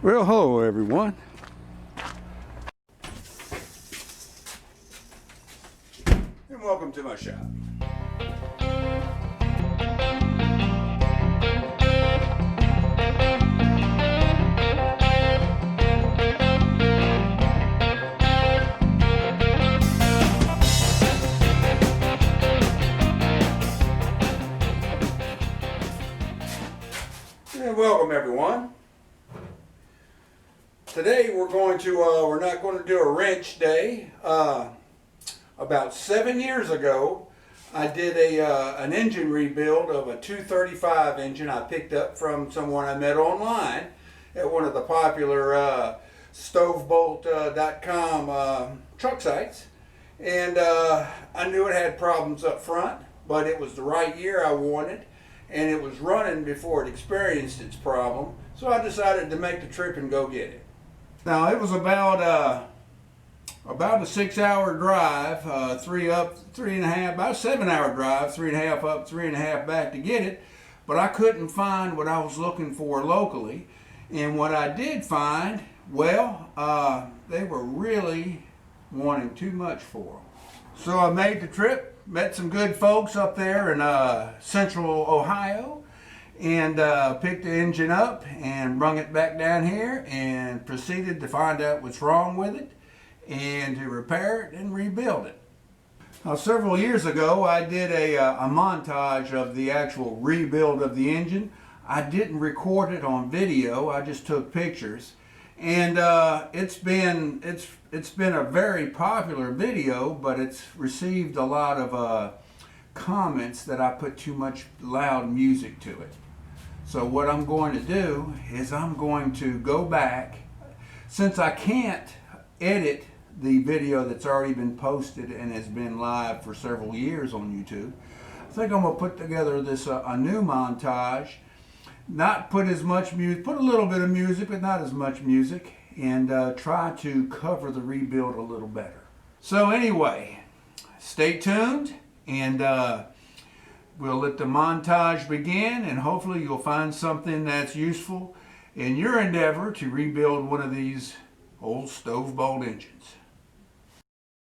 Well, hello everyone. And welcome to my shop. And welcome everyone. Today we're not going to do a wrench day. About 7 years ago, I did an engine rebuild of a 235 engine I picked up from someone I met online at one of the popular stovebolt.com truck sites. And I knew it had problems up front, but it was the right year I wanted, and it was running before it experienced its problem. So I decided to make the trip and go get it. Now it was about a 6-hour drive, about a 7-hour drive, 3.5 up, 3.5 back to get it, but I couldn't find what I was looking for locally. And what I did find, well, they were really wanting too much for them. So I made the trip, met some good folks up there in central Ohio, and picked the engine up and brung it back down here and proceeded to find out what's wrong with it and to repair it and rebuild it. Now, several years ago I did a montage of the actual rebuild of the engine. I didn't record it on video, I just took pictures, and it's been a very popular video, but it's received a lot of comments that I put too much loud music to it. So what I'm going to do is I'm going to go back, since I can't edit the video that's already been posted and has been live for several years on YouTube. I think I'm going to put together this a new montage, not put as much music, put a little bit of music, but not as much music, and try to cover the rebuild a little better. So anyway, stay tuned, and we'll let the montage begin, and hopefully you'll find something that's useful in your endeavor to rebuild one of these old stove-bolt engines.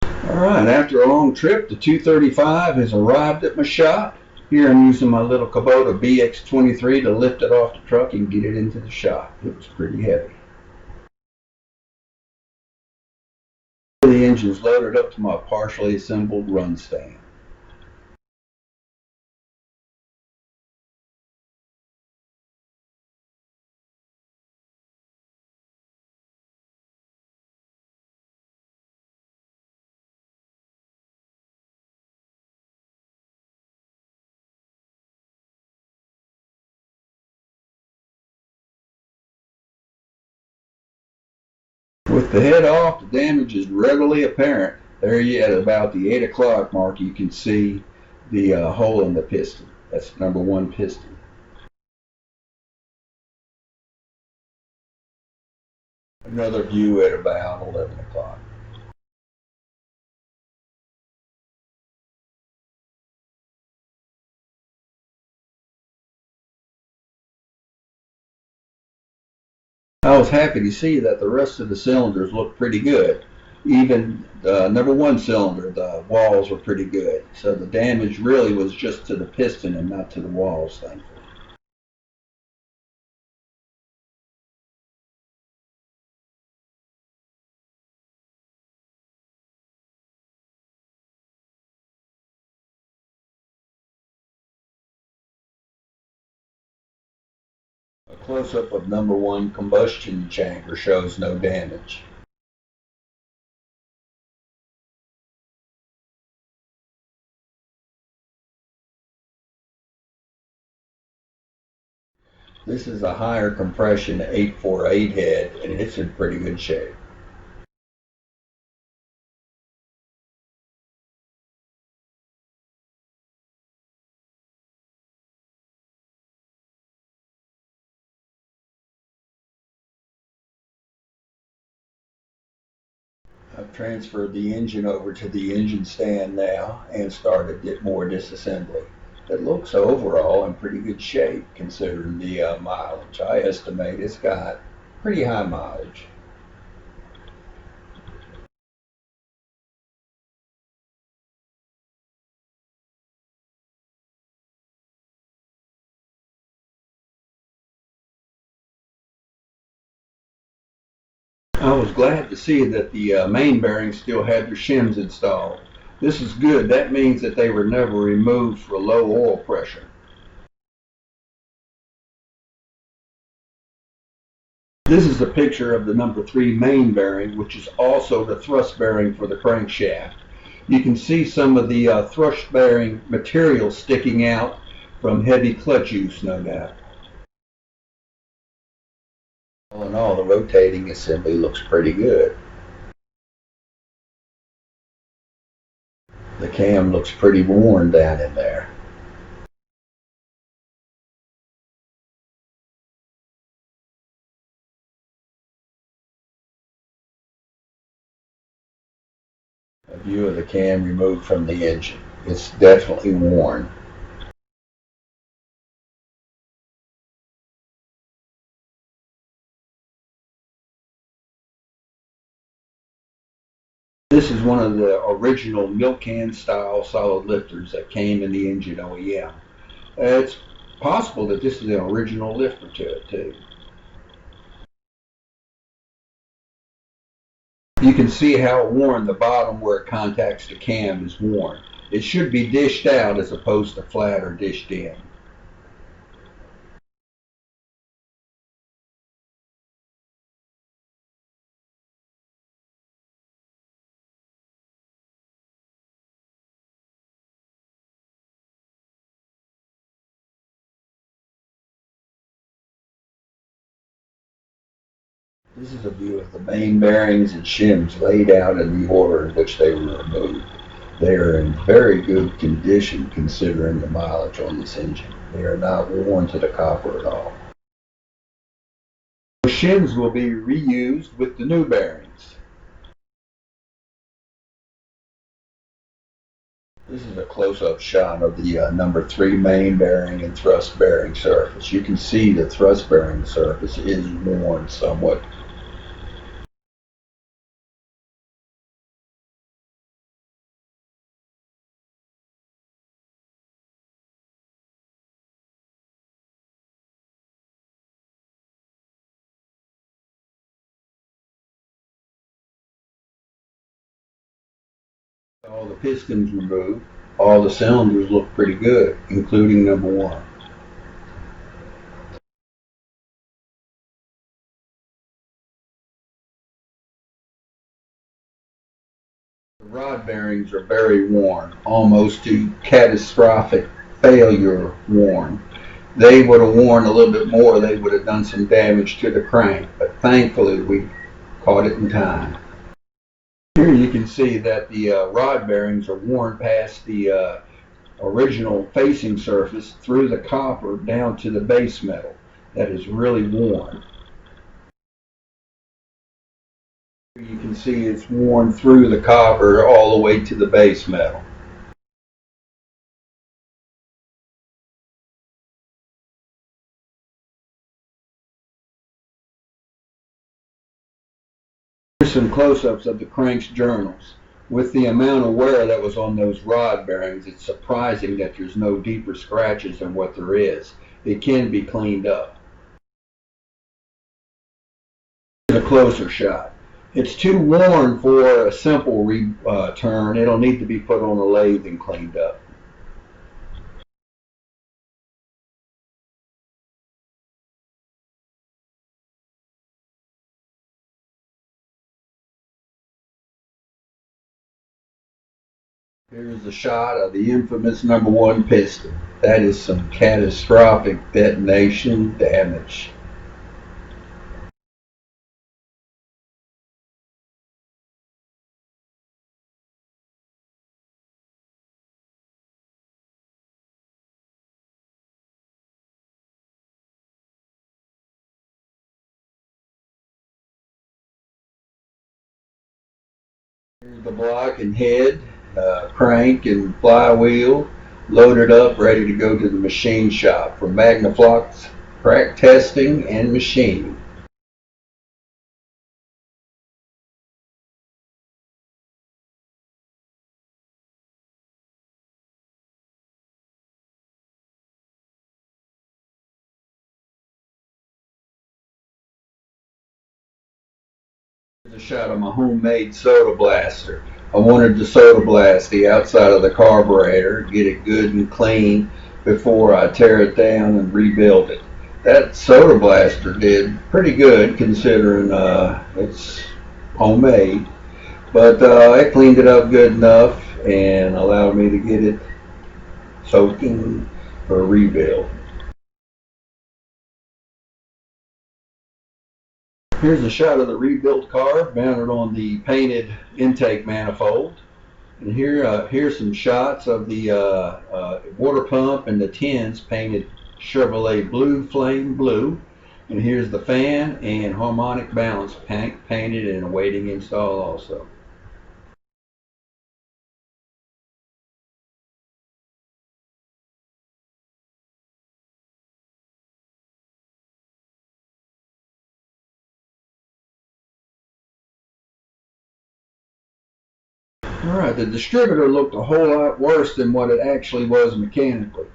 Alright, after a long trip, the 235 has arrived at my shop. Here I'm using my little Kubota BX23 to lift it off the truck and get it into the shop. It was pretty heavy. The engine's loaded up to my partially assembled run stand. With the head off, the damage is readily apparent. There at about the 8 o'clock mark, you can see the hole in the piston. That's number 1 piston. Another view at about 11 o'clock. I was happy to see that the rest of the cylinders looked pretty good. Even the number 1 cylinder, the walls were pretty good. So the damage really was just to the piston and not to the walls, thankfully. A close-up of number 1 combustion chamber shows no damage. This is a higher compression 848 head, and it's in pretty good shape. I've transferred the engine over to the engine stand now and started more disassembly. It looks overall in pretty good shape considering the mileage. I estimate it's got Pretty high mileage. I was glad to see that the main bearings still had their shims installed. This is good. That means that they were never removed for low oil pressure. This is a picture of the number 3 main bearing, which is also the thrust bearing for the crankshaft. You can see some of the thrust bearing material sticking out from heavy clutch use, no doubt. All in all, the rotating assembly looks pretty good. The cam looks pretty worn down in there. A view of the cam removed from the engine. It's definitely worn. This is one of the original milk can style solid lifters that came in the engine OEM. It's possible that this is the original lifter to it too. You can see how worn the bottom where it contacts the cam is worn. It should be dished out as opposed to flat or dished in. This is a view of the main bearings and shims laid out in the order in which they were removed. They are in very good condition considering the mileage on this engine. They are not worn to the copper at all. The shims will be reused with the new bearings. This is a close-up shot of the number 3 main bearing and thrust bearing surface. You can see the thrust bearing surface is worn somewhat. All the pistons removed. All the cylinders look pretty good, including number 1. The rod bearings are very worn, almost to catastrophic failure worn. They would have worn a little bit more, they would have done some damage to the crank, but thankfully we caught it in time. Here you can see that the rod bearings are worn past the original facing surface through the copper down to the base metal. That is really worn. You can see it's worn through the copper all the way to the base metal. Here's some close-ups of the crank's journals. With the amount of wear that was on those rod bearings, it's surprising that there's no deeper scratches than what there is. It can be cleaned up. Here's a closer shot. It's too worn for a simple return. It'll need to be put on a lathe and cleaned up. Here's a shot of the infamous number 1 piston. That is some catastrophic detonation damage. Here's the block and head, crank and flywheel loaded up, ready to go to the machine shop for Magnaflox crack testing and machining. A shot of my homemade soda blaster. I wanted to soda blast the outside of the carburetor, get it good and clean before I tear it down and rebuild it. That soda blaster did pretty good considering it's homemade, but it cleaned it up good enough and allowed me to get it soaking for a rebuild. Here's a shot of the rebuilt car mounted on the painted intake manifold. And here's some shots of the water pump and the tins painted Chevrolet blue, flame blue. And here's the fan and harmonic balance painted and awaiting install also. Alright, the distributor looked a whole lot worse than what it actually was mechanically.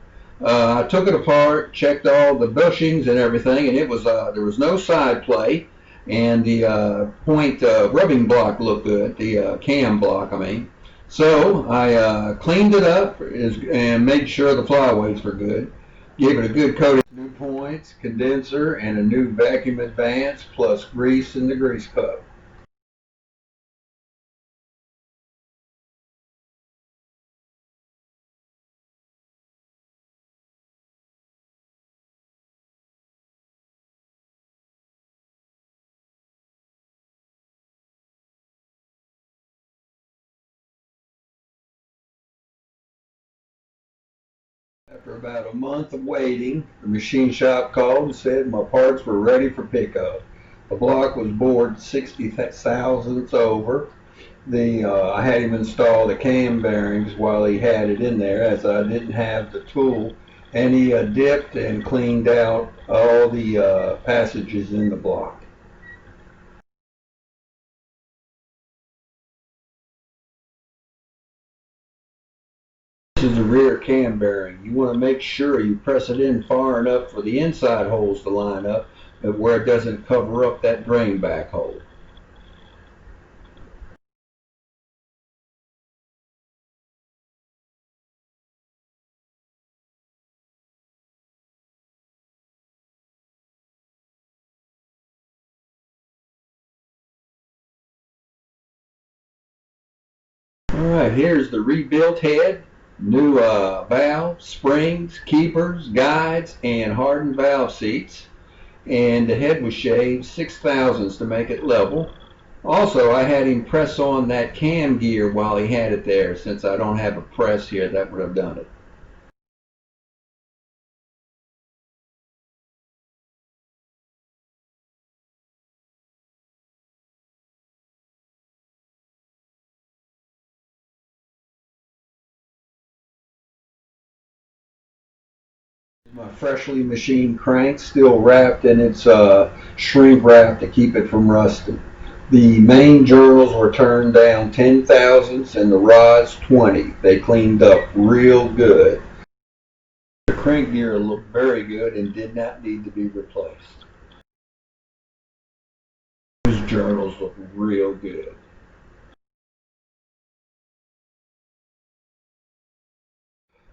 I took it apart, checked all the bushings and everything, and it was there was no side plate, and the point rubbing block looked good, the cam block, I mean. So I cleaned it up and made sure the flyweights were good. Gave it a good coat of new points, condenser, and a new vacuum advance, plus grease in the grease cup. After about a month of waiting, the machine shop called and said my parts were ready for pickup. The block was bored 60 thousandths over. I had him install the cam bearings while he had it in there, as I didn't have the tool, and he dipped and cleaned out all the passages in the block. This is the rear cam bearing. You want to make sure you press it in far enough for the inside holes to line up, but where it doesn't cover up that drain back hole. Alright, here's the rebuilt head, new valves, springs, keepers, guides, and hardened valve seats. And the head was shaved 6 thousandths to make it level. Also, I had him press on that cam gear while he had it there. Since I don't have a press here, that would have done it. My freshly machined crank still wrapped in its shrink wrap to keep it from rusting. The main journals were turned down 10 thousandths and the rods 20. They cleaned up real good. The crank gear looked very good and did not need to be replaced. Those journals look real good.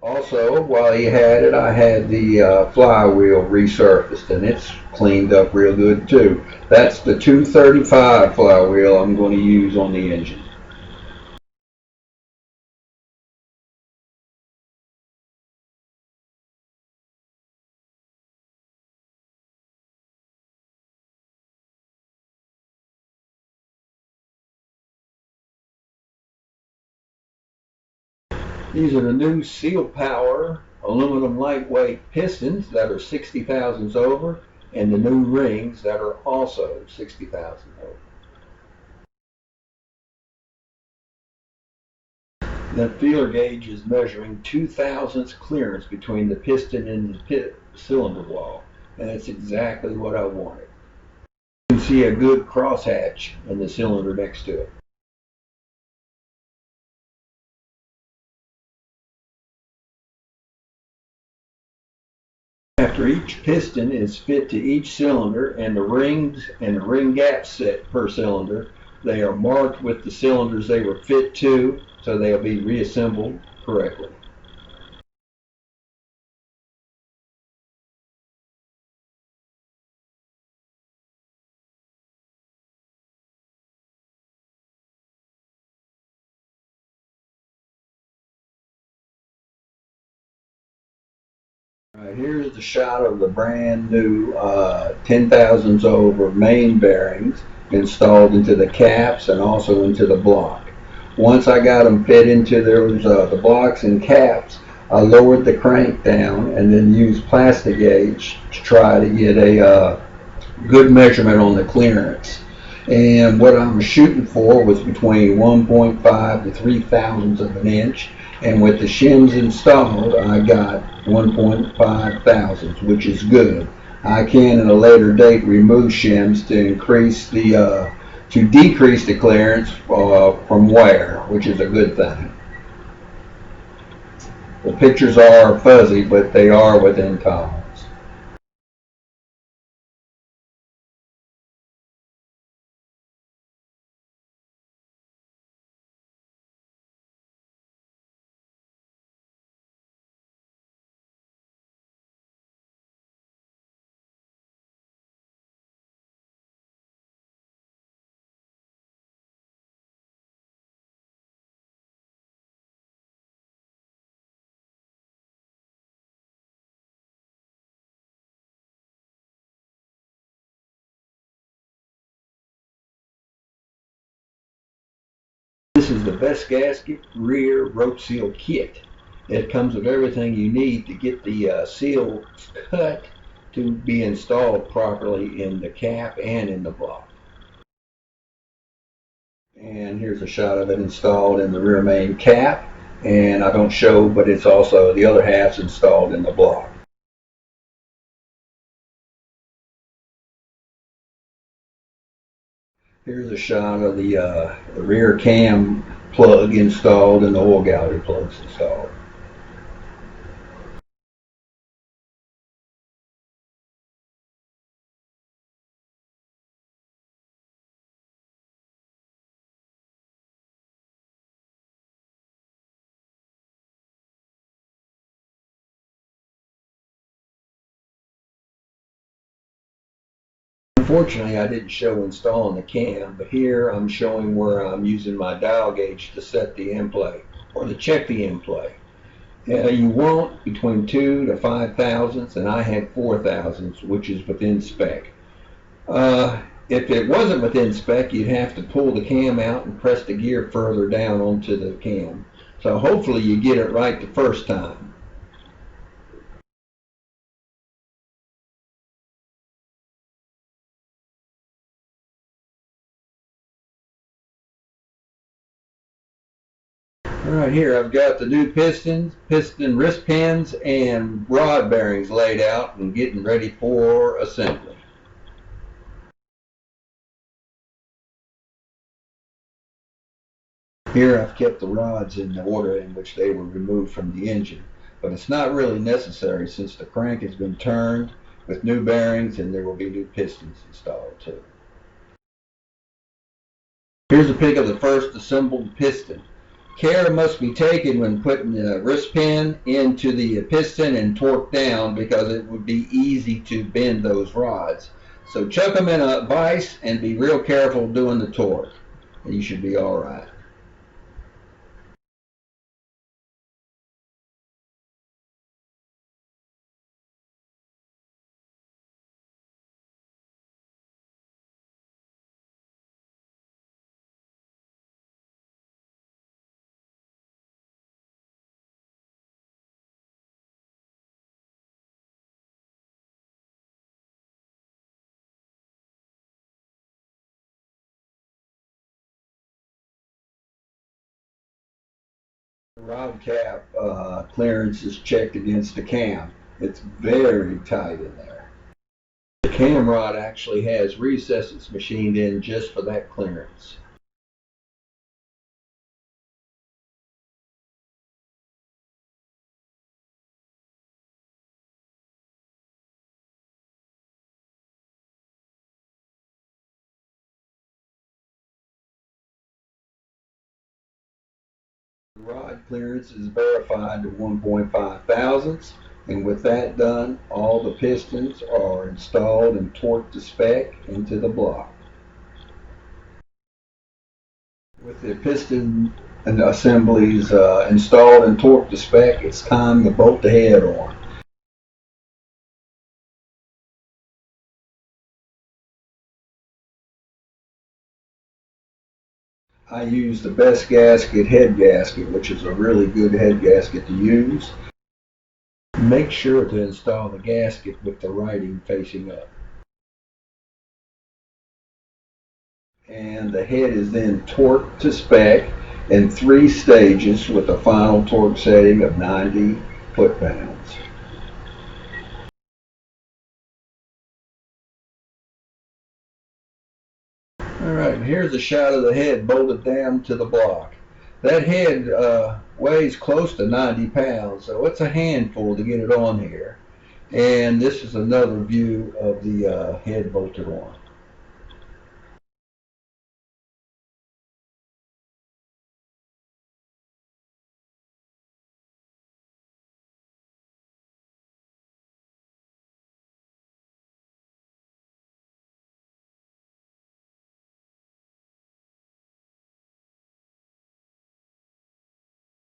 Also, while he had it, I had the flywheel resurfaced, and it's cleaned up real good too. That's the 235 flywheel I'm going to use on the engine. These are the new Seal Power aluminum lightweight pistons that are 60 thousandths over, and the new rings that are also 60 thousandths over. The feeler gauge is measuring 2 thousandths clearance between the piston and the cylinder wall, and that's exactly what I wanted. You can see a good crosshatch in the cylinder next to it. After each piston is fit to each cylinder and the rings and the ring gaps set per cylinder, They are marked with the cylinders they were fit to, so they'll be reassembled correctly. Right, here's the shot of the brand new 10,000s over main bearings installed into the caps and also into the block. Once I got them fit into the blocks and caps, I lowered the crank down and then used plastic gauge to try to get a good measurement on the clearance. And what I was shooting for was between 1.5 to 3 thousandths of an inch. And with the shims installed, I got 1.5 thousandths, which is good. I can, at a later date, remove shims to decrease the clearance from wear, which is a good thing. The pictures are fuzzy, but they are within tolerance. This is the best gasket rear rope seal kit. It comes with everything you need to get the seals cut to be installed properly in the cap and in the block. And here's a shot of it installed in the rear main cap. And I don't show, but it's also the other half's installed in the block. Here's a shot of the rear cam plug installed and the oil gallery plugs installed. Unfortunately, I didn't show installing the cam, but here I'm showing where I'm using my dial gauge to set the in play or to check the in play. You want between 2 to 5 thousandths, and I had 4 thousandths, which is within spec. If it wasn't within spec, you'd have to pull the cam out and press the gear further down onto the cam. So hopefully you get it right the first time. Right here I've got the new piston wrist pins, and rod bearings laid out and getting ready for assembly. Here I've kept the rods in the order in which they were removed from the engine, but it's not really necessary since the crank has been turned with new bearings and there will be new pistons installed too. Here's a pic of the first assembled piston. Care must be taken when putting the wrist pin into the piston and torque down, because it would be easy to bend those rods. So chuck them in a vise and be real careful doing the torque, and you should be all right. The rod cap clearance is checked against the cam. It's very tight in there. The cam rod actually has recesses machined in just for that clearance. Rod clearance is verified to 1.5 thousandths, and with that done, all the pistons are installed and torqued to spec into the block. With the piston and assemblies installed and torqued to spec, it's time to bolt the head on. I use the best gasket head gasket, which is a really good head gasket to use. Make sure to install the gasket with the writing facing up. And the head is then torqued to spec in 3 stages with a final torque setting of 90 foot-pounds. Alright, here's a shot of the head bolted down to the block. That head weighs close to 90 pounds, so it's a handful to get it on here. And this is another view of the head bolted on.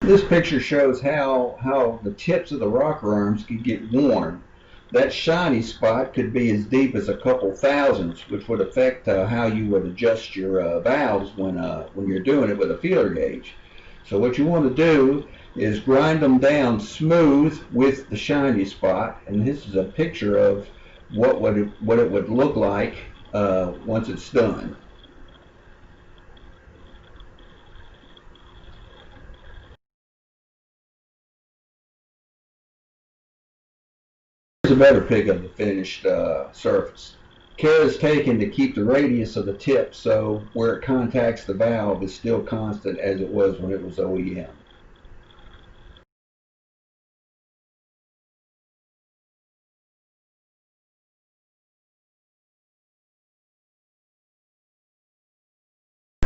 This picture shows how the tips of the rocker arms could get worn. That shiny spot could be as deep as a couple thousandths, which would affect how you would adjust your valves when you're doing it with a feeler gauge. So what you want to do is grind them down smooth with the shiny spot, and this is a picture of what it would look like once it's done. Here's a better pic of the finished surface. Care is taken to keep the radius of the tip so where it contacts the valve is still constant as it was when it was OEM.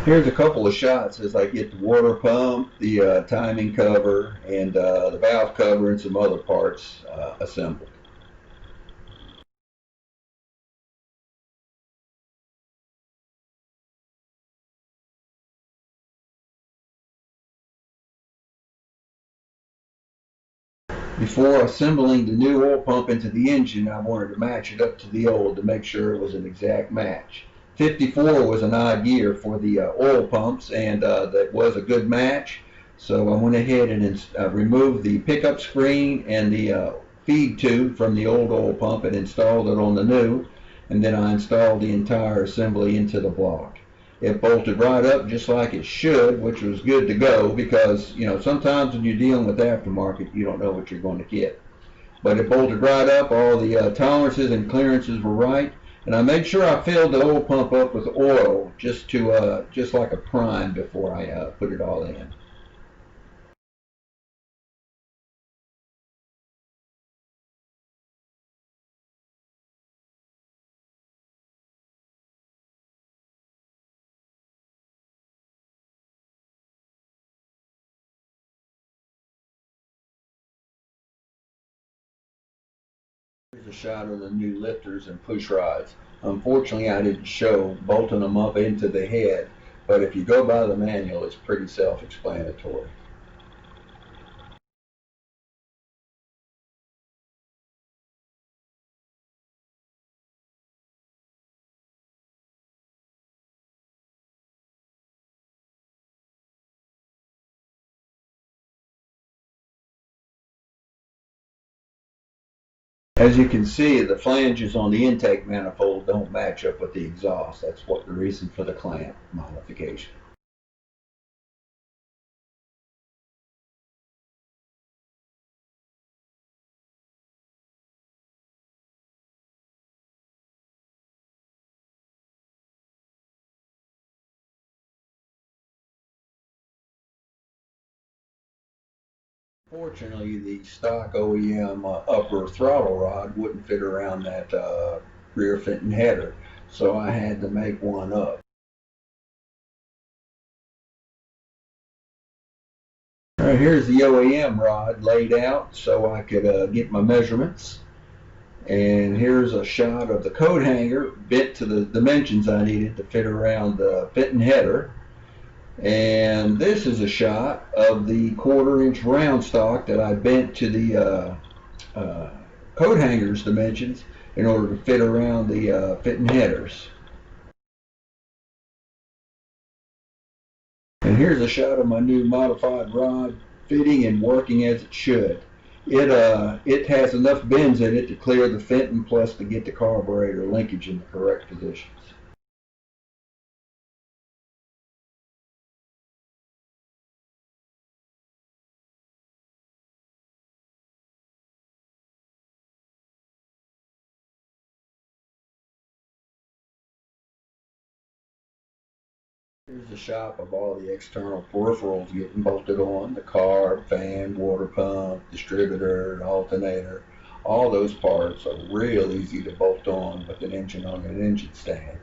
Here's a couple of shots as I get the water pump, the timing cover, and the valve cover and some other parts assembled. Before assembling the new oil pump into the engine, I wanted to match it up to the old to make sure it was an exact match. 54 was an odd year for the oil pumps, and that was a good match. So I went ahead and removed the pickup screen and the feed tube from the old oil pump and installed it on the new, and then I installed the entire assembly into the block. It bolted right up just like it should, which was good to go because, you know, sometimes when you're dealing with aftermarket, you don't know what you're going to get. But it bolted right up, all the tolerances and clearances were right, and I made sure I filled the oil pump up with oil just like a prime before I put it all in. Here's a shot of the new lifters and push rods. Unfortunately, I didn't show bolting them up into the head, but if you go by the manual, it's pretty self-explanatory. As you can see, the flanges on the intake manifold don't match up with the exhaust. That's what the reason for the clamp modification. Fortunately, the stock OEM upper throttle rod wouldn't fit around that rear Fenton header, so I had to make one up. All right, here's the OEM rod laid out so I could get my measurements. And here's a shot of the coat hanger bent to the dimensions I needed to fit around the Fenton header. And this is a shot of the 1/4 inch round stock that I bent to the coat hanger's dimensions in order to fit around the Fenton headers. And here's a shot of my new modified rod fitting and working as it should. It has enough bends in it to clear the Fenton, plus to get the carburetor linkage in the correct positions. Here's a shot of all the external peripherals getting bolted on: the carb, fan, water pump, distributor, alternator. All those parts are real easy to bolt on with an engine on an engine stand.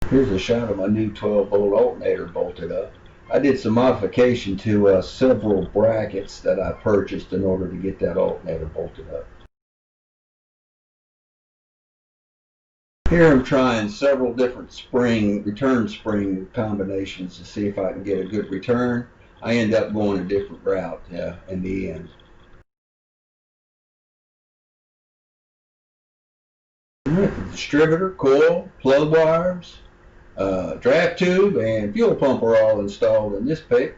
Here's a shot of my new 12-volt alternator bolted up. I did some modification to several brackets that I purchased in order to get that alternator bolted up. Here I'm trying several different return spring combinations to see if I can get a good return. I end up going a different route in the end. The distributor, coil, plug wires, draft tube, and fuel pump are all installed in this pick.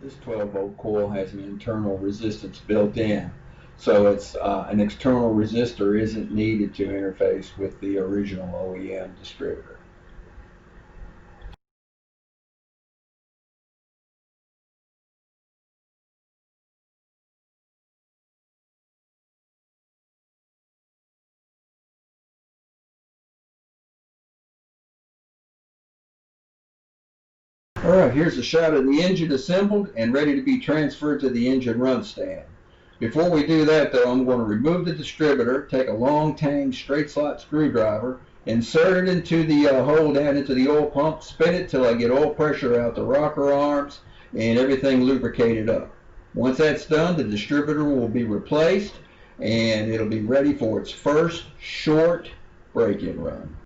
This 12-volt coil has an internal resistance built in, so it's an external resistor isn't needed to interface with the original OEM distributor. Alright, here's a shot of the engine assembled and ready to be transferred to the engine run stand. Before we do that though, I'm going to remove the distributor, take a long tang straight slot screwdriver, insert it into the hole down into the oil pump, spin it till I get oil pressure out the rocker arms and everything lubricated up. Once that's done, the distributor will be replaced and it'll be ready for its first short break-in run.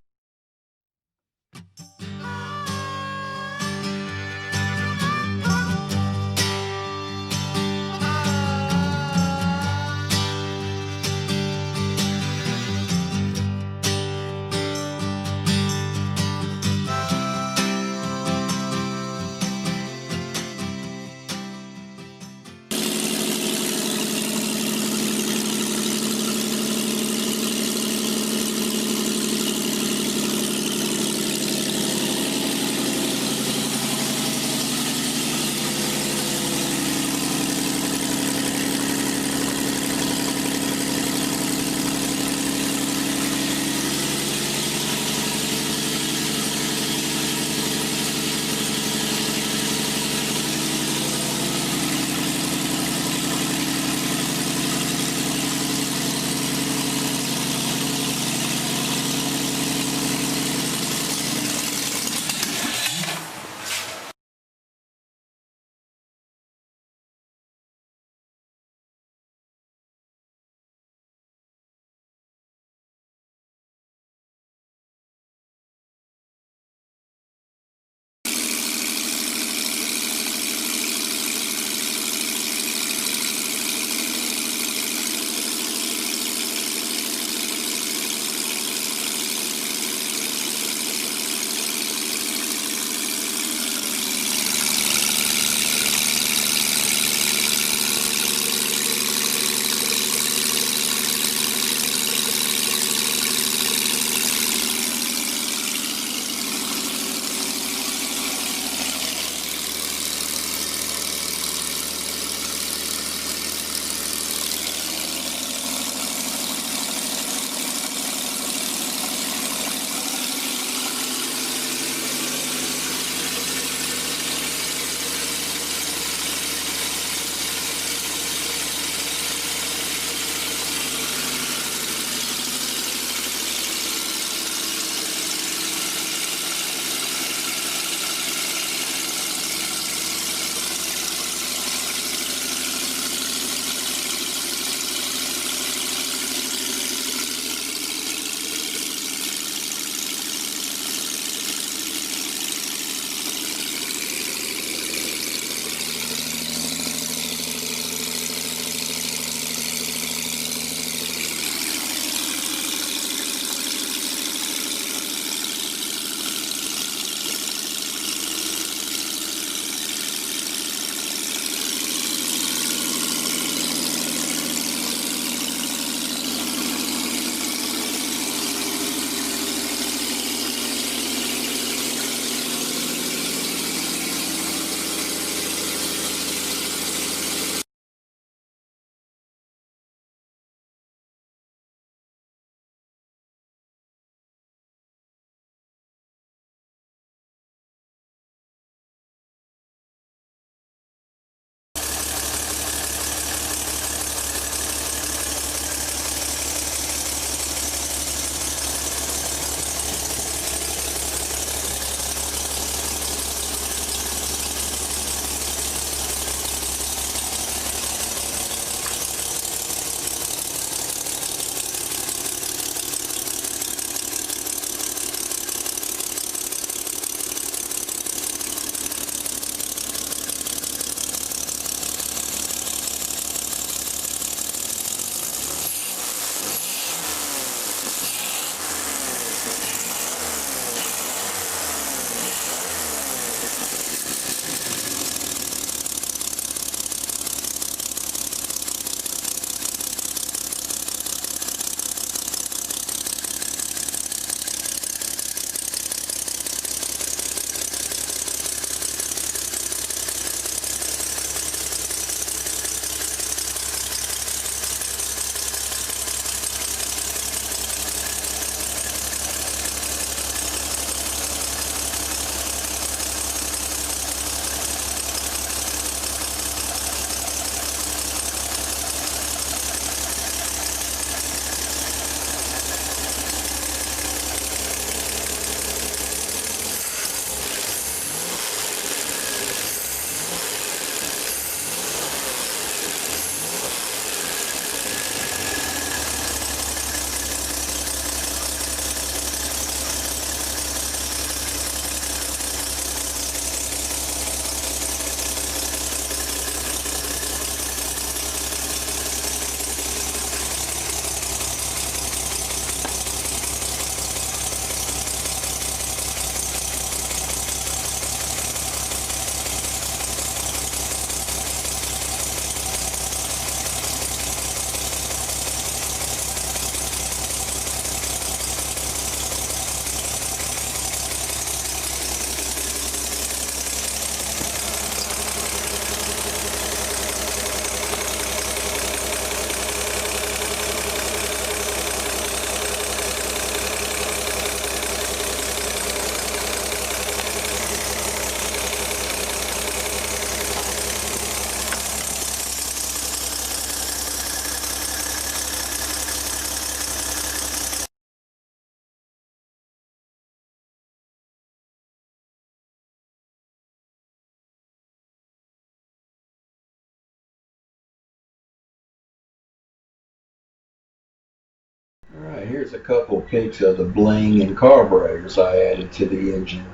here's a couple pics of the bling and carburetors I added to the engine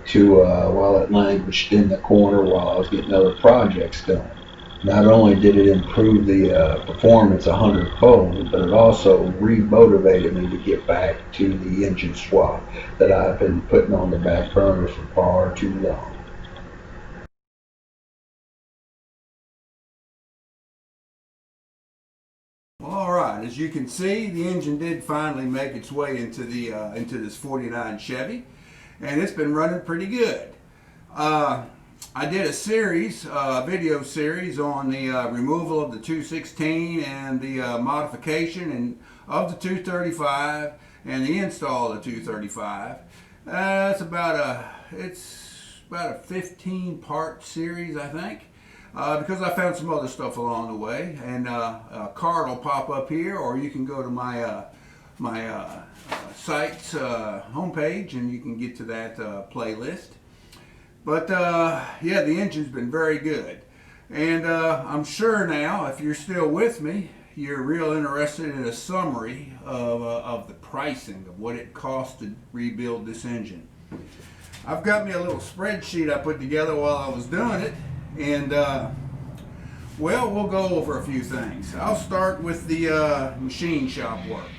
to while it languished in the corner while I was getting other projects done. Not only did it improve the performance 100-fold, but it also re-motivated me to get back to the engine swap that I've been putting on the back burner for far too long. Well, all right. As you can see, the engine did finally make its way into this '49 Chevy, and it's been running pretty good. I did a series, video series on the removal of the 216 and the modification of the 235 and the install of the 235. It's about a 15-part series, I think. Because I found some other stuff along the way, and a card will pop up here, or you can go to my site's homepage and you can get to that playlist. But yeah, the engine's been very good, and I'm sure now, if you're still with me, you're real interested in a summary of the pricing of what it costs to rebuild this engine. I've got me a little spreadsheet I put together while I was doing it. And well, we'll go over a few things. I'll start with the machine shop work.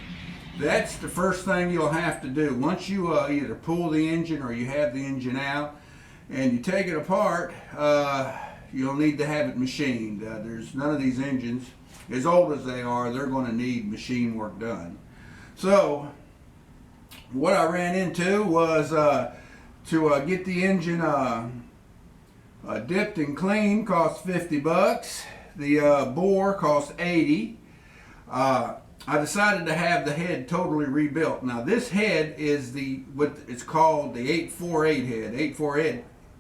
That's the first thing you'll have to do. Once you either pull the engine or you have the engine out and you take it apart, you'll need to have it machined. There's none of these engines, as old as they are, they're going to need machine work done. So what I ran into was to get the engine dipped and cleaned cost $50. The bore cost $80. I decided to have the head totally rebuilt. Now this head is what it's called the 848 head.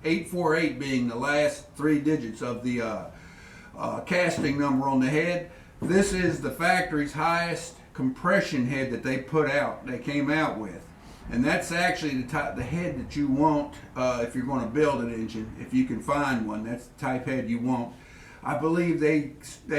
848 being the last 3 digits of the casting number on the head. This is the factory's highest compression head that they came out with. And that's actually the head that you want if you're going to build an engine. If you can find one, that's the type head you want. I believe they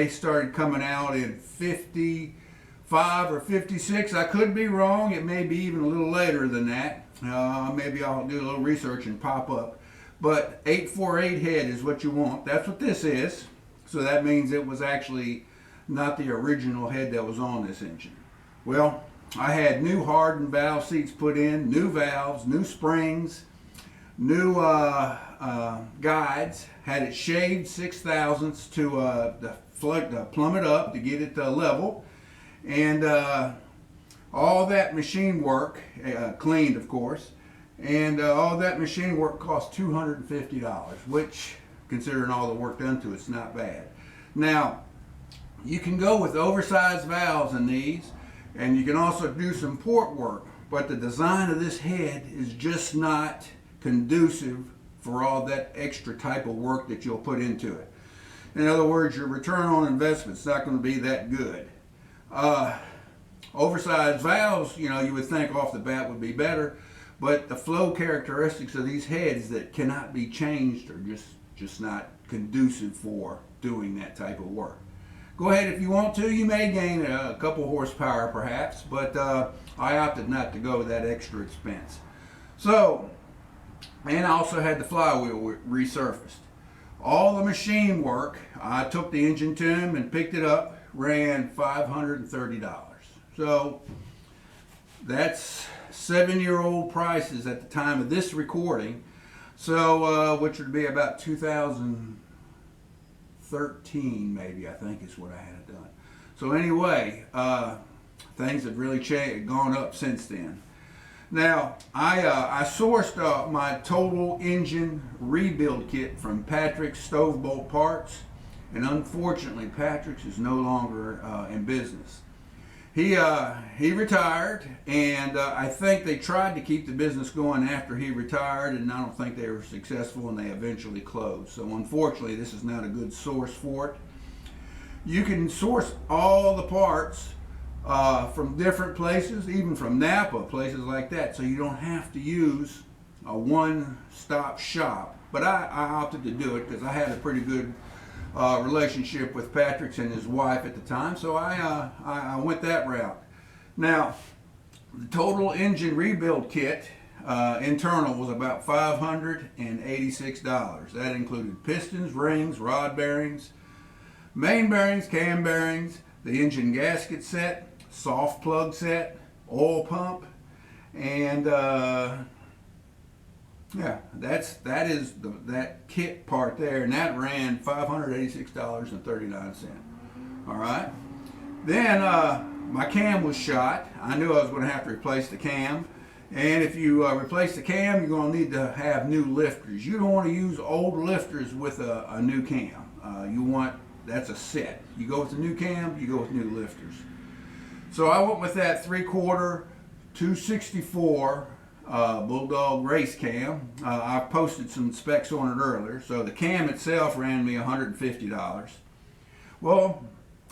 started coming out in 55 or 56. I could be wrong. It may be even a little later than that. Maybe I'll do a little research and pop up. But 848 head is what you want. That's what this is. So that means it was actually not the original head that was on this engine. Well, I had new hardened valve seats put in, new valves, new springs, new guides, had it shaved 6/1000 to plumb it up to get it level, and all that machine work, cleaned of course, and all that machine work cost $250, which, considering all the work done to it, it's not bad. Now, you can go with oversized valves in these, and you can also do some port work, but the design of this head is just not conducive for all that extra type of work that you'll put into it. In other words, your return on investment is not going to be that good. Oversized valves, you would think off the bat would be better, but the flow characteristics of these heads that cannot be changed are just not conducive for doing that type of work. Go ahead if you want to. You may gain a couple horsepower perhaps, but I opted not to go with that extra expense. So, and I also had the flywheel resurfaced. All the machine work, I took the engine to him and picked it up, ran $530. So that's 7-year-old prices at the time of this recording. So, which would be about 2013 maybe, I think is what I had it done. So anyway, things have really gone up since then. Now, I sourced my total engine rebuild kit from Patrick's Stove Bolt Parts, and unfortunately Patrick's is no longer in business. He retired, and I think they tried to keep the business going after he retired, and I don't think they were successful, and they eventually closed. So unfortunately, this is not a good source for it. You can source all the parts from different places, even from Napa, places like that, so you don't have to use a one-stop shop. But I opted to do it because I had a pretty good relationship with Patrick's and his wife at the time, so I went that route. Now, The total engine rebuild kit internal was about $586. That included pistons, rings, rod bearings, main bearings, cam bearings, the engine gasket set, soft plug set, oil pump, and yeah, that is that kit part there, and that ran $586.39. All right. Then my cam was shot. I knew I was going to have to replace the cam, and if you replace the cam, you're going to need to have new lifters. You don't want to use old lifters with a new cam. That's a set. You go with the new cam, you go with new lifters. So I went with that 3/4 264 Bulldog race cam. I posted some specs on it earlier. So the cam itself ran me $150. Well,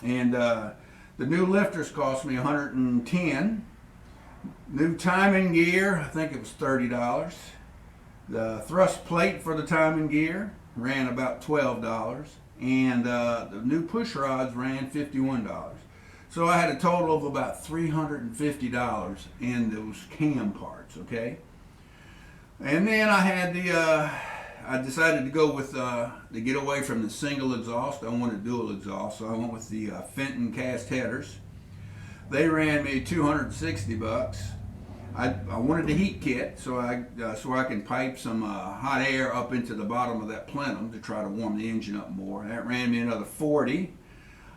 and the new lifters cost me $110. New timing gear, I think it was $30. The thrust plate for the timing gear ran about $12. And the new push rods ran $51. So I had a total of about $350 in those cam parts, okay? And then I had I decided to go with, to get away from the single exhaust. I wanted dual exhaust, so I went with the Fenton cast headers. They ran me $260. I wanted the heat kit, so I can pipe some hot air up into the bottom of that plenum to try to warm the engine up more. That ran me another $40.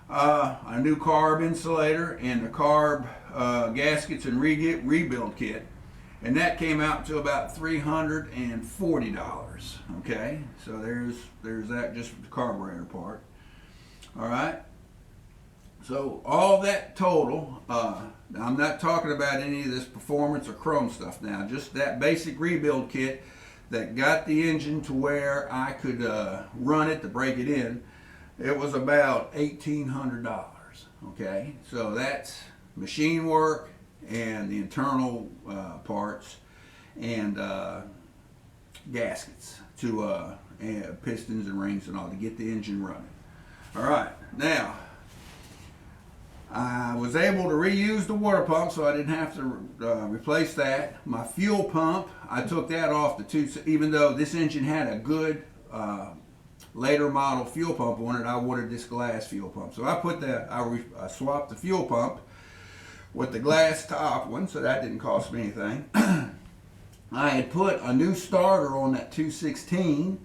A new carb insulator and the carb gaskets and rebuild kit, and that came out to about $340. Okay, so there's that just for the carburetor part. All right. So all that total, I'm not talking about any of this performance or chrome stuff now, just that basic rebuild kit that got the engine to where I could run it to break it in. It was about $1,800, okay? So that's machine work and the internal parts and gaskets to and pistons and rings and all to get the engine running. All right, now, I was able to reuse the water pump, so I didn't have to replace that. My fuel pump, I took that off the two, even though this engine had a good later model fuel pump on it, I wanted this glass fuel pump. So I put that, I swapped the fuel pump with the glass top one, so that didn't cost me anything. I had put a new starter on that 216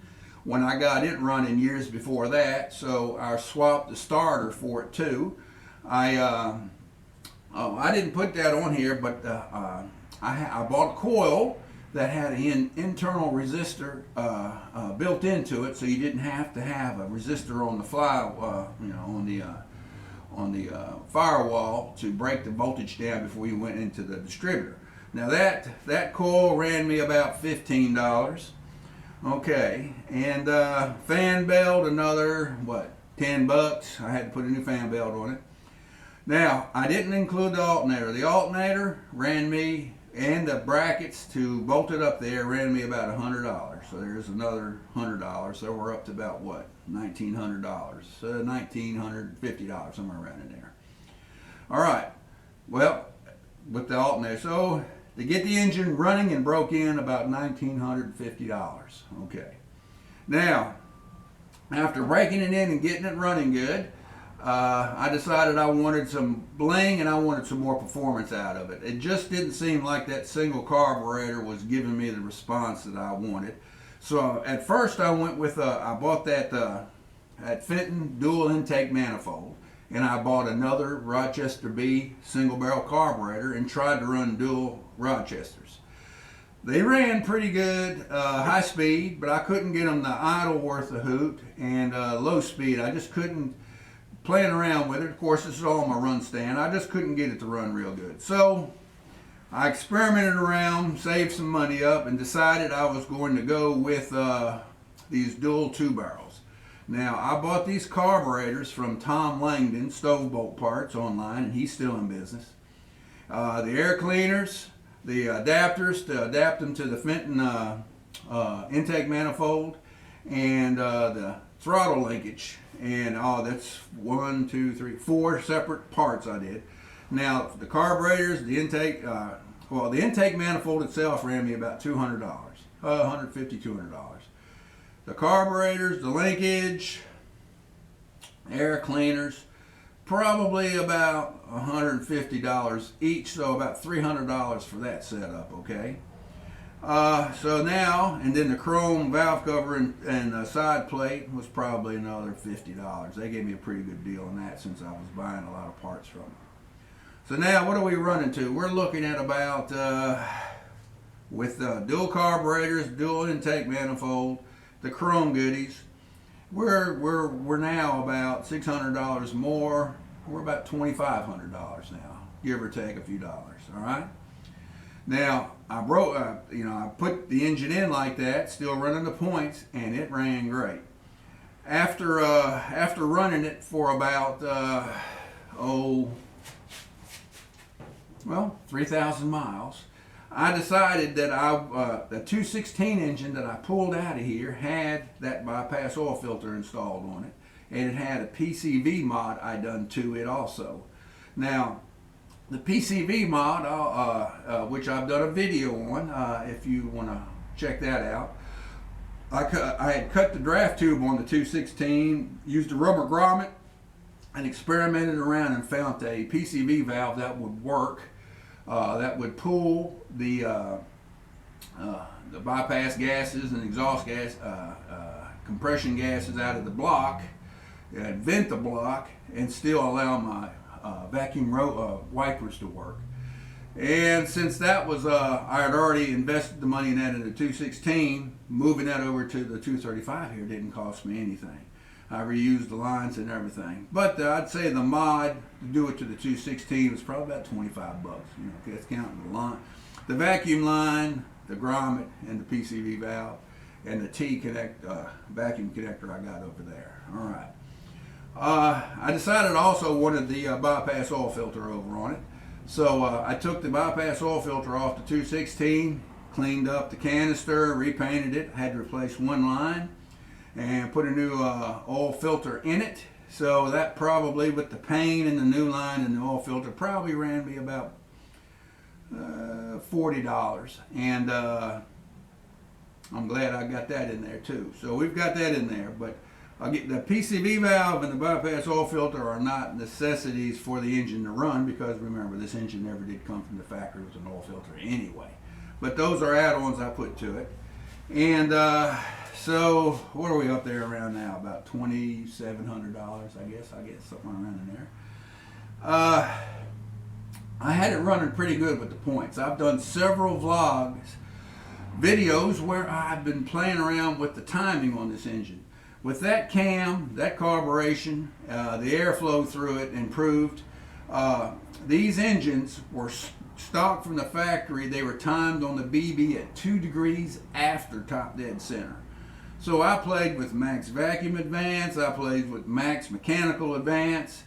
when I got it running years before that, so I swapped the starter for it too. I didn't put that on here, but I bought a coil that had an internal resistor built into it, so you didn't have to have a resistor on the on the firewall to break the voltage down before you went into the distributor. Now that coil ran me about $15. Okay, and fan belt another $10. I had to put a new fan belt on it. Now, I didn't include the alternator. The alternator ran me, and the brackets to bolt it up there ran me about $100. So there's another $100. So we're up to about $1,900. So $1,950, somewhere around in there. All right. Well, with the alternator. So to get the engine running and broke in, about $1,950. Okay. Now, after breaking it in and getting it running good, I decided I wanted some bling and I wanted some more performance out of it. It just didn't seem like that single carburetor was giving me the response that I wanted. So at first I went with, I bought that at Fenton dual intake manifold, and I bought another Rochester B single barrel carburetor and tried to run dual Rochesters. They ran pretty good, high speed, but I couldn't get them the idle worth a hoot, and low speed I just couldn't. Playing around with it, of course this is all on my run stand, I just couldn't get it to run real good. So I experimented around, saved some money up, and decided I was going to go with these dual 2-barrels. Now, I bought these carburetors from Tom Langdon, Stove Bolt Parts, online, and he's still in business. The air cleaners, the adapters to adapt them to the Fenton intake manifold, and the throttle linkage. And that's 4 separate parts I did. Now, the carburetors, the intake, Well, the intake manifold itself ran me about $200, $150, $200. The carburetors, the linkage, air cleaners, probably about $150 each, so about $300 for that setup, okay? So now, and then the chrome valve cover and side plate was probably another $50. They gave me a pretty good deal on that since I was buying a lot of parts from them. So now, what are we running to? We're looking at about, with dual carburetors, dual intake manifold, the chrome goodies, we're now about $600 more. We're about $2,500 now, give or take a few dollars. All right. Now I put the engine in like that, still running the points, and it ran great. After running it for about 3,000 miles, I decided that the 216 engine that I pulled out of here had that bypass oil filter installed on it, and it had a PCV mod I done to it also. Now, the PCV mod, which I've done a video on, if you want to check that out, I had cut the draft tube on the 216, used a rubber grommet, and experimented around and found a PCV valve that would work. That would pull the bypass gases and exhaust gas, compression gases out of the block, and vent the block, and still allow my vacuum wipers to work. And since that was, I had already invested the money in that in the 216, moving that over to the 235 here didn't cost me anything. I reused the lines and everything. But I'd say the mod to do it to the 216 was probably about $25. That's counting the line, the vacuum line, the grommet, and the PCV valve, and the vacuum connector I got over there. All right. I decided I also wanted the bypass oil filter over on it. So I took the bypass oil filter off the 216, cleaned up the canister, repainted it, had to replace one line, and put a new oil filter in it. So that probably, with the paint and the new line and the oil filter, probably ran me about $40. And I'm glad I got that in there too. So we've got that in there. But I'll get the PCV valve and the bypass oil filter are not necessities for the engine to run, because remember, this engine never did come from the factory with an oil filter anyway. But those are add-ons I put to it. And so what are we up there around now? About $2,700, I guess somewhere around in there. I had it running pretty good with the points. I've done several videos where I've been playing around with the timing on this engine. With that cam, that carburation, the airflow through it improved. These engines were stock from the factory. They were timed on the BB at 2 degrees after top dead center. So I played with max vacuum advance, I played with max mechanical advance,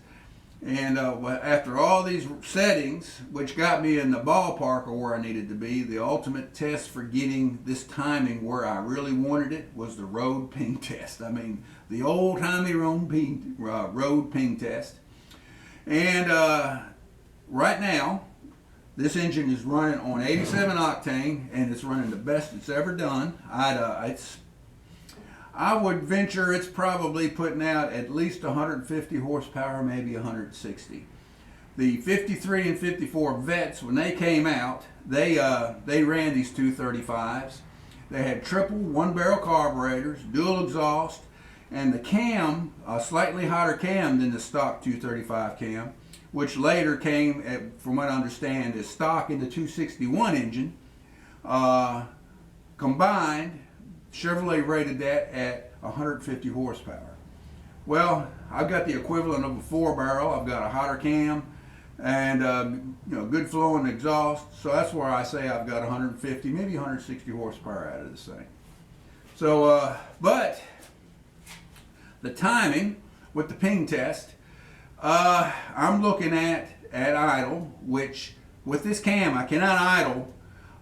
and after all these settings, which got me in the ballpark of where I needed to be, the ultimate test for getting this timing where I really wanted it was the road ping test. I mean, the old-timey road ping test. And right now, this engine is running on 87 octane, and it's running the best it's ever done. I would venture it's probably putting out at least 150 horsepower, maybe 160. The 53 and 54 Vets, when they came out, they ran these 235s. They had triple 1-barrel carburetors, dual exhaust, and the cam, a slightly hotter cam than the stock 235 cam, which later came, from what I understand, is stock in the 261 engine. Combined, Chevrolet rated that at 150 horsepower. Well, I've got the equivalent of a 4-barrel. I've got a hotter cam and good flowing exhaust. So that's where I say I've got 150, maybe 160 horsepower out of this thing. So, but the timing with the ping test, I'm looking at idle, which with this cam I cannot idle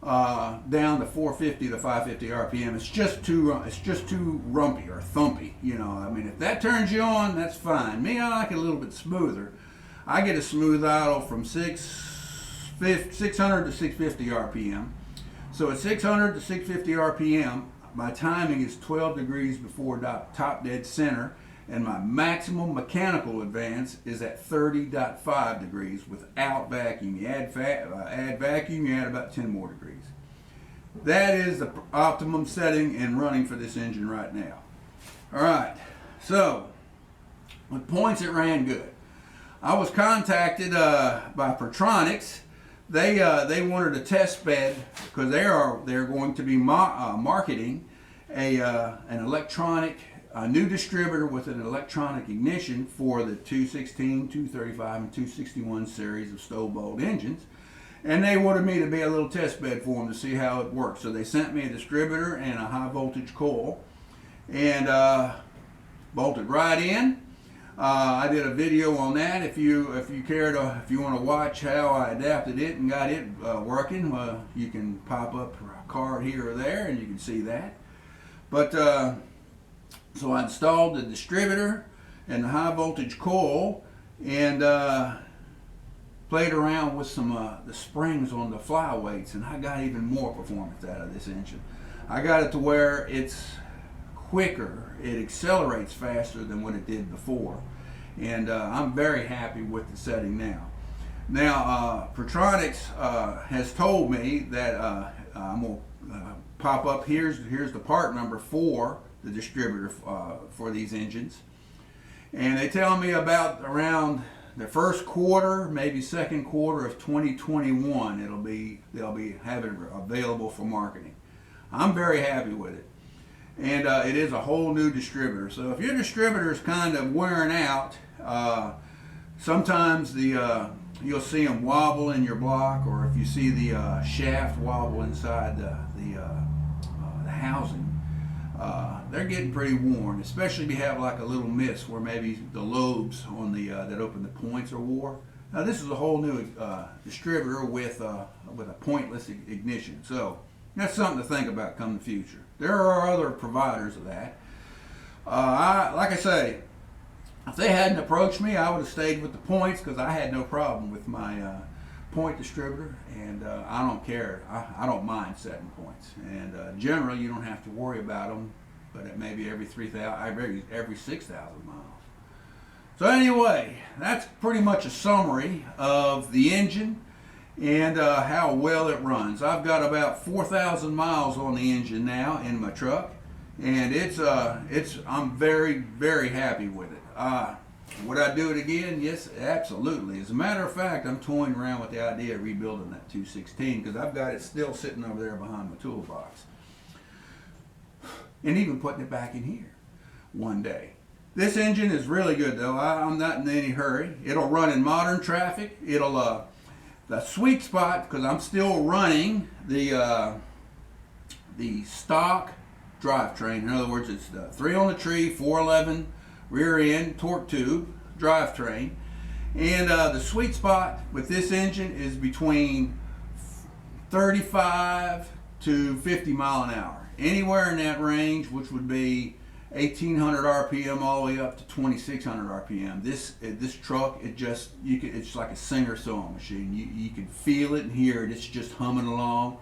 down to 450 to 550 RPM. It's just too rumpy or thumpy. I mean, if that turns you on, that's fine. Me, I like it a little bit smoother. I get a smooth idle from 640 600 to 650 RPM. So at 600 to 650 RPM, my timing is 12 degrees before top dead center, and my maximum mechanical advance is at 30.5 degrees without vacuum. You add vacuum, you add about 10 more degrees. That is the optimum setting and running for this engine right now. All right, so with points, it ran good. I was contacted by Pertronics. They wanted a test bed because they're going to be marketing an electronic new distributor with an electronic ignition for the 216, 235, and 261 series of stove bolt engines. And they wanted me to be a little test bed for them to see how it works. So they sent me a distributor and a high voltage coil, and bolted right in. I did a video on that. If you want to watch how I adapted it and got it working, you can pop up a card here or there, and you can see that. But so I installed the distributor and the high voltage coil, and played around with some the springs on the flyweights, and I got even more performance out of this engine. I got it to where it's quicker, it accelerates faster than what it did before, and I'm very happy with the setting now. Now Pertronics has told me that I'm going to pop up, here's the part number for the distributor for these engines, and they tell me about around the first quarter, maybe second quarter of 2021, they'll be having it available for marketing. I'm very happy with it. And it is a whole new distributor. So if your distributor is kind of wearing out, sometimes you'll see them wobble in your block, or if you see the shaft wobble inside the housing, they're getting pretty worn, especially if you have like a little miss where maybe the lobes on the that open the points are wore. Now this is a whole new distributor with a pointless ignition. So that's something to think about come the future. There are other providers of that. Like I say, if they hadn't approached me, I would have stayed with the points because I had no problem with my point distributor, and I don't care. I don't mind setting points, and generally you don't have to worry about them, but it may be every 3,000, every 6,000 miles. So anyway, that's pretty much a summary of the engine and how well it runs. I've got about 4,000 miles on the engine now in my truck, and I'm very, very happy with it. Would I do it again? Yes, absolutely. As a matter of fact, I'm toying around with the idea of rebuilding that 216 because I've got it still sitting over there behind my toolbox, and even putting it back in here one day. This engine is really good though. I'm not in any hurry. It'll run in modern traffic. It'll the sweet spot, because I'm still running the stock drivetrain. In other words, it's the 3 on the tree, 411 rear end torque tube drivetrain, and the sweet spot with this engine is between 35 to 50 mile an hour, anywhere in that range, which would be 1,800 RPM all the way up to 2,600 RPM. This truck, it's like a Singer sewing machine. You can feel it and hear it. It's just humming along,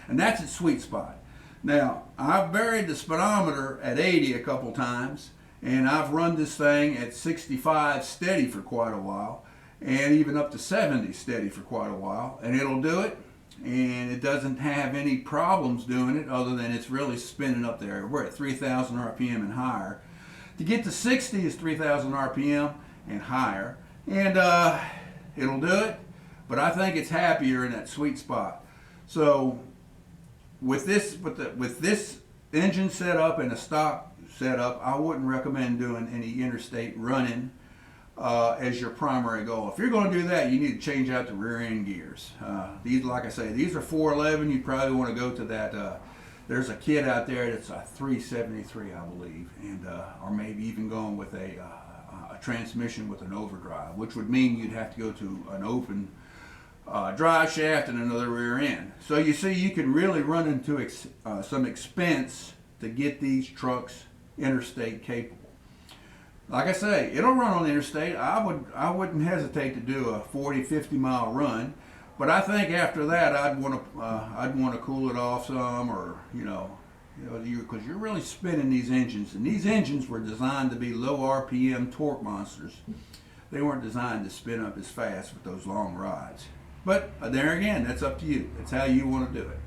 and that's its sweet spot. Now, I've varied the speedometer at 80 a couple times, and I've run this thing at 65 steady for quite a while, and even up to 70 steady for quite a while, and it'll do it, and it doesn't have any problems doing it other than it's really spinning up there. We're at 3,000 RPM and higher. To get to 60 is 3,000 RPM and higher, and it'll do it, but I think it's happier in that sweet spot. So with this engine setup and a stock setup, I wouldn't recommend doing any interstate running as your primary goal. If you're going to do that, you need to change out the rear end gears. These, like I say, these are 411. You probably want to go to that. There's a kit out there that's a 373, I believe, and or maybe even going with a transmission with an overdrive, which would mean you'd have to go to an open drive shaft and another rear end. So you see, you can really run into some expense to get these trucks interstate capable. Like I say, it'll run on the interstate. I wouldn't hesitate to do a 40, 50 mile run, But I think after that, I'd want to cool it off some, or because you're really spinning these engines, and these engines were designed to be low RPM torque monsters. They weren't designed to spin up as fast with those long rides. But there again, that's up to you. That's how you want to do it.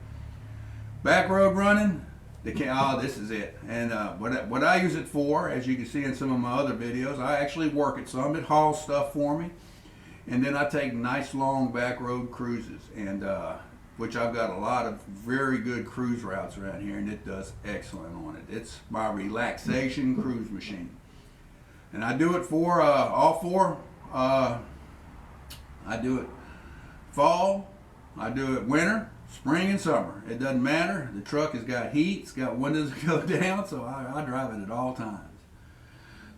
Back road running, this is it. And what I use it for, as you can see in some of my other videos, I actually work it some. It hauls stuff for me. And then I take nice long back road cruises, and which I've got a lot of very good cruise routes around here, and it does excellent on it. It's my relaxation cruise machine. And I do it for all four. I do it fall, I do it winter, spring, and summer. It doesn't matter. The truck has got heat, it's got windows that go down, so I drive it at all times.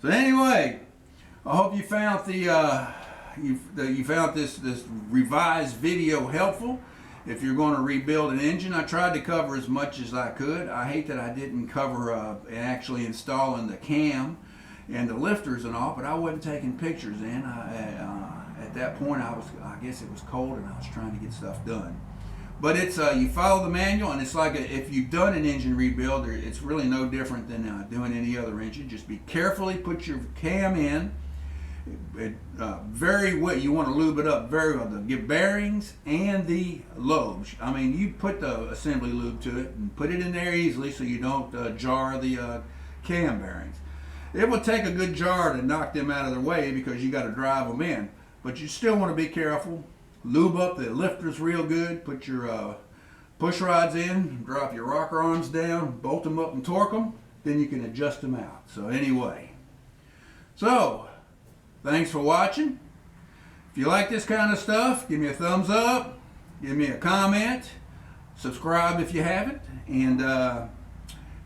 So anyway, I hope you found you found this revised video helpful. If you're going to rebuild an engine, I tried to cover as much as I could. I hate that I didn't cover actually installing the cam and the lifters and all, but I wasn't taking pictures then. At that point, I guess it was cold, and I was trying to get stuff done. But it's you follow the manual, and it's like if you've done an engine rebuild, it's really no different than doing any other engine. Just be carefully, put your cam in. Very well, you want to lube it up very well. The bearings and the lobes. I mean, you put the assembly lube to it and put it in there easily so you don't jar the cam bearings. It will take a good jar to knock them out of their way because you got to drive them in. But you still want to be careful. Lube up the lifters real good. Put your push rods in. Drop your rocker arms down. Bolt them up and torque them. Then you can adjust them out. So anyway. So. Thanks for watching. If you like this kind of stuff, give me a thumbs up, give me a comment, subscribe if you haven't, and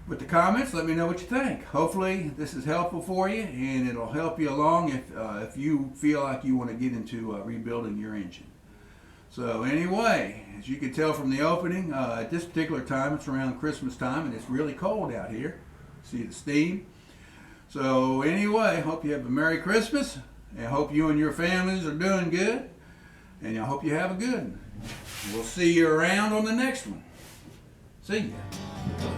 with the comments, let me know what you think. Hopefully this is helpful for you, and it'll help you along if you feel like you want to get into rebuilding your engine. So anyway, as you can tell from the opening, at this particular time, it's around Christmas time, and it's really cold out here. See the steam? So anyway, hope you have a Merry Christmas. I hope you and your families are doing good. And I hope you have a good one. We'll see you around on the next one. See ya.